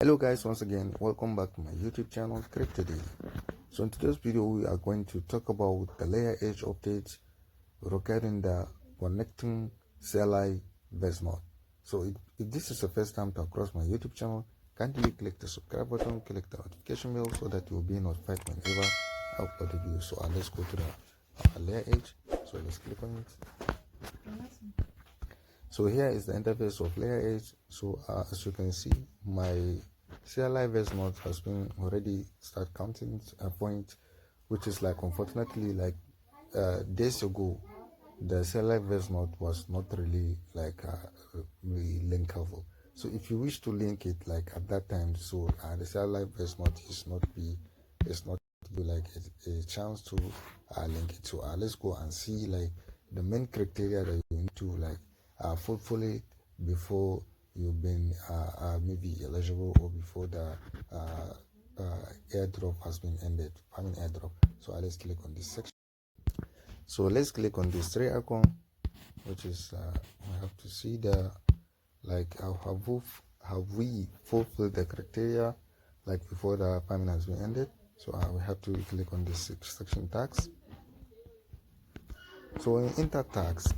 Hello guys, once again welcome back to my YouTube channel Crypto Daily. So in today's video we are going to talk about the layer edge updates regarding the connecting CLI base node. So if this is the first time to cross my YouTube channel, kindly click the subscribe button, click the notification bell so that you will be notified whenever I upload a video. So let's go to the layer edge. So let's click on it. So here is the interface of layer edge. So as you can see, my CLI base node has been already start counting a point, which is like unfortunately like days ago the CLI base node was not really like really linkable. So if you wish to link it like at that time, so the CLI base node is not be like a chance to link it. So let's go and see like the main criteria that you need to like fulfill before you've been maybe eligible or before the airdrop has been ended, farming airdrop. So let's click on this section. So let's click on this three icon, which is we have to see the like have we fulfilled the criteria like before the farming has been ended. So we have to click on this section tax. So in enter tax,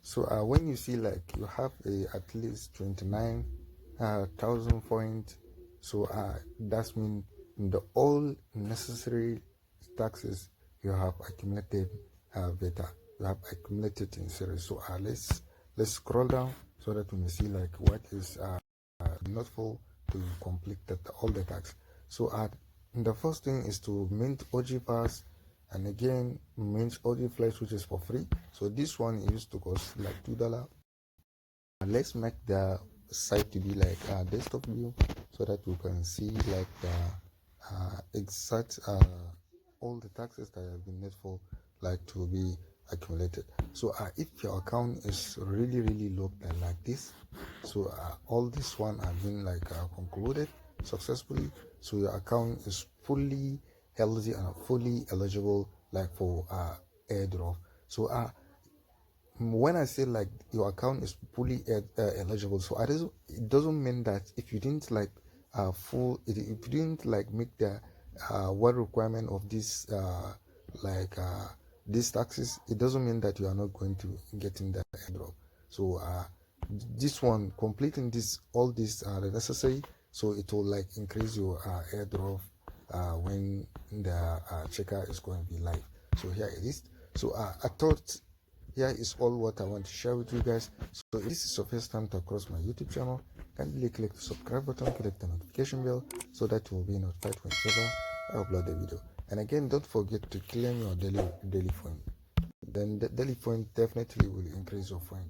so when you see like you have at least 29,000 points, so that's mean the all necessary taxes you have accumulated better, you have accumulated in series. So let's scroll down so that we may see like what is not full to complete all the tax. So the first thing is to mint OG pass, and again mint OG flash, which is for free. So this one used to cost like $2. Let's make the site to be like a desktop view so that we can see like the exact all the taxes that have been needful like to be accumulated. So if your account is really low like this, so all this one have been like concluded successfully, so your account is fully healthy and fully eligible like for airdrop. So when I say like your account is fully eligible, so it doesn't mean that if you didn't like if you didn't like make the one requirement of this these taxes, it doesn't mean that you are not going to get in the airdrop. So this one completing this all this necessary, so it will like increase your airdrop when the checker is going to be live. So here it is. So I thought here is all what I want to share with you guys. So if this is your first time to cross my YouTube channel, kindly click the subscribe button, click the notification bell so that you will be notified whenever I upload a video. And again, don't forget to claim your daily point. Then the daily point definitely will increase your point.